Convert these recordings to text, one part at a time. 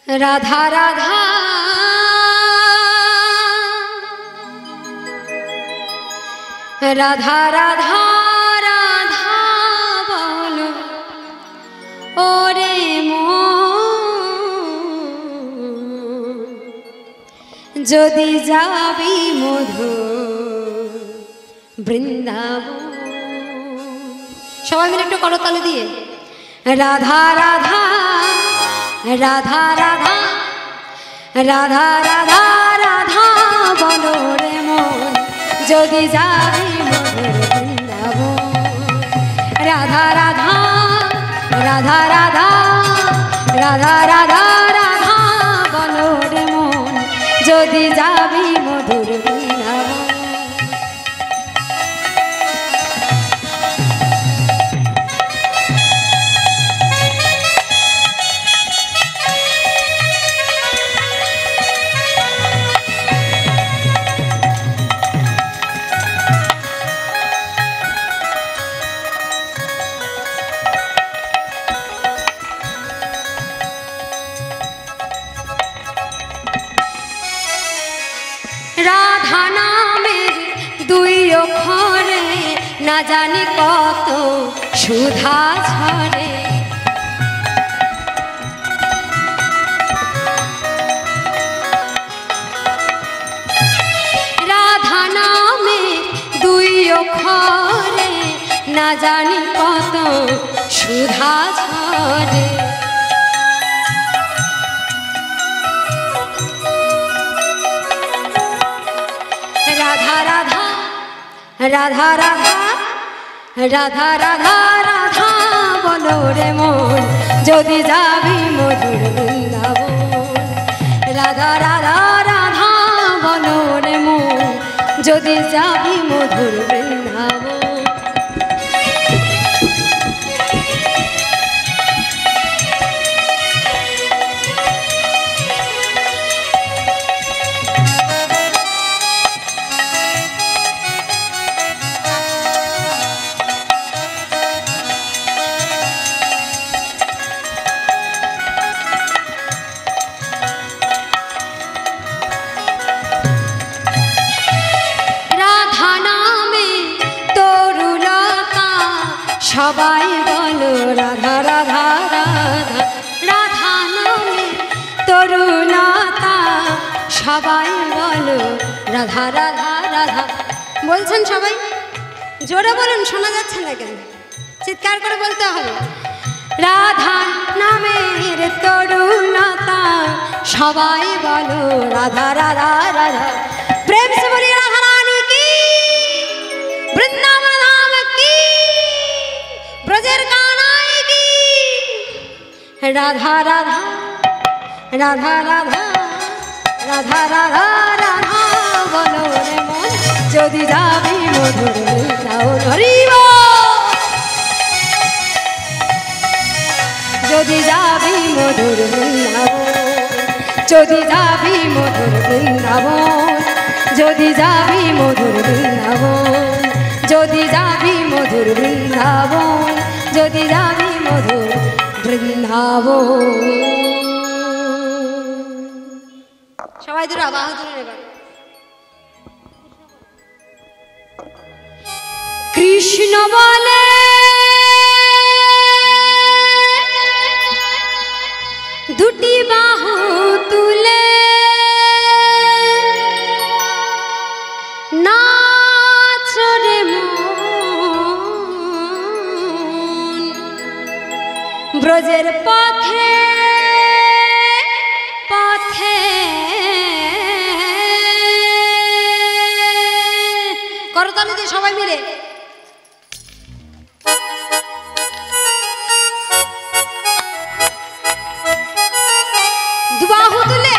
রাধা রাধা রাধা রাধা রাধা বলো ওরে মন যদি যাবি মধুর বৃন্দাবন। সবাই মিলে একটু করতালি দিয়ে রাধা রাধা রাধা রাধা রাধা রাধা রাধা বলো রে মন যদি যাবি মধুর বৃন্দাবন। রাধা রাধা রাধা রাধা রাধা রাধা রাধা বলো রে মন যদি যাবি মধুর বৃন্দাবন। রাধা নামের দুই অক্ষরে না জানি কত সুধা ঝরে। রাধা নামের দুই অক্ষরে না জানি কত সুধা ঝরে। রাধা রাধা রাধা রাধা রাধা রাধা রাধা বলো রে মন যদি যাবি মধুর বৃন্দাবন। রাধা রাধা রাধা বলো রে মন যদি যাবি মধুর বৃন্দাবন। সবাই বলো রাধা রাধা রাধা রাধা নামে তরুলতা সবাই বলো রাধা রাধা রাধা। বলছেন সবাই জোরে বলুন, শোনা যাচ্ছে না কেন? চিৎকার করে বলতে হবে। রাধা নামের তরুলতা সবাই বলো রাধা রাধা রাধা। প্রেম সে বলি রাধা রানী কি, বৃন্দাবন ধাম কি, ব্রজের কানাই কি। রাধা রাধা রাধা রাধা রাধা রাধা রাধা বলো রে মন যদি যাবি মধুর বৃন্দাবন। হরি বল। যদি যাবি মধুর বৃন্দাবন, যদি যাবি মধুর বৃন্দাবন, যদি যাবি মধুর বৃন্দাবন, যদি যাবি মধুর বৃন্দাবন, যদি যাবি মধুর বৃন্দাবন। সবাই ধরো বাহু ধরে এবার। কৃষ্ণ বলে দুটি বাহু তুলে নাচ রে মন ব্রজের পথে পথে। করতালি দিয়ে সবাই মিলে দুবাহু তুলে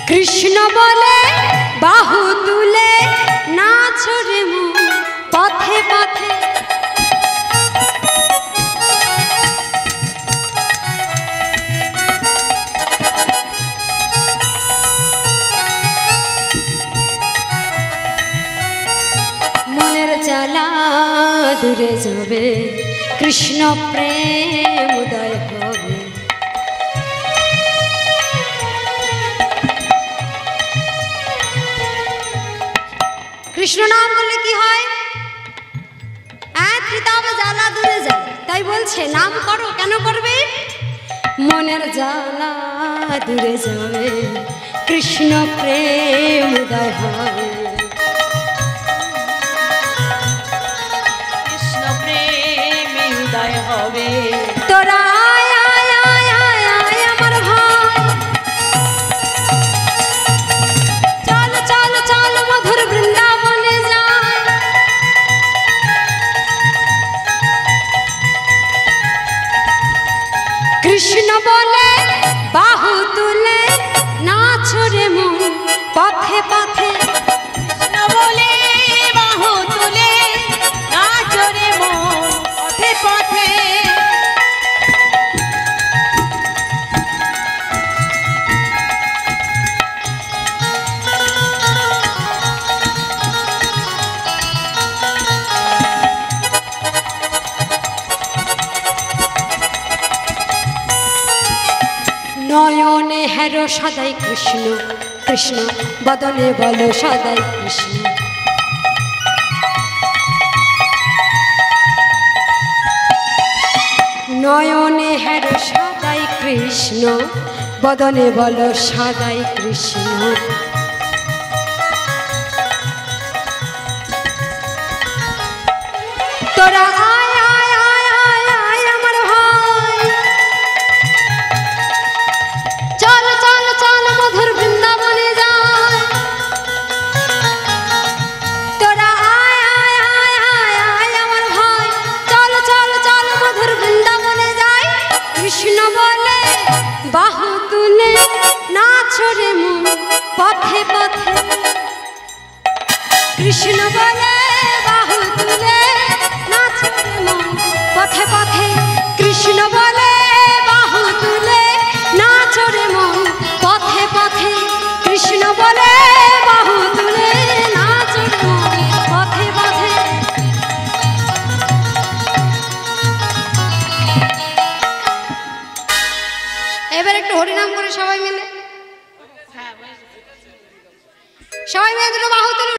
কৃষ্ণ বলে বাহু তুলে নাচ রে মন পথে পথে। দূরে যাবে, কৃষ্ণ প্রেম উদয় হবে। কৃষ্ণ নাম করলে কি হয়? ত্রিতাপ জ্বালা দূরে যায়। তাই বলছে নাম করো। কেন করবে? মনের জ্বালা দূরে যাবে, কৃষ্ণ প্রেম উদয় হবে। কৃষ্ণ প্রেম উদয় হবে। তোরা আয় আয় আয় আয় আয় আমার ভাই, চল চল চল মধুর বৃন্দাবনে যায়। কৃষ্ণ বলে বাহু তুলে নাচ রে মন পথে পথে। কৃষ্ণ বলে বাহু তুলে নাচ রে মন পথে পথে। নয়নে হেরো সদাই কৃষ্ণ, কৃষ্ণ বদনে বলো সদাই কৃষ্ণ। নয়নে হেরো সদাই কৃষ্ণ, বদনে বলো সদাই কৃষ্ণ। তোরা আয় আয় আয় আয় আয় আমার ভাই, চল চল চল মধুর বৃন্দাবনে যায়। তোরা আয় আয় আয় আয় আয় আমার ভাই, চল চল চল মধুর বৃন্দাবনে যায়। কৃষ্ণ বলে বাহু তুলে নাচ রে মন পথে পথে। কৃষ্ণ বলে বাহু তুলে নাচ রে মন পথে পথে। কৃষ্ণ বলে বাহু তুলে নাচ রে মন পথে পথে। কৃষ্ণ বলে বাহু তুলে নাচ রে মন পথে পথে। এবার একটু হরিনাম করে সবাই মিলে, সবাই মিলে দুটো বাহু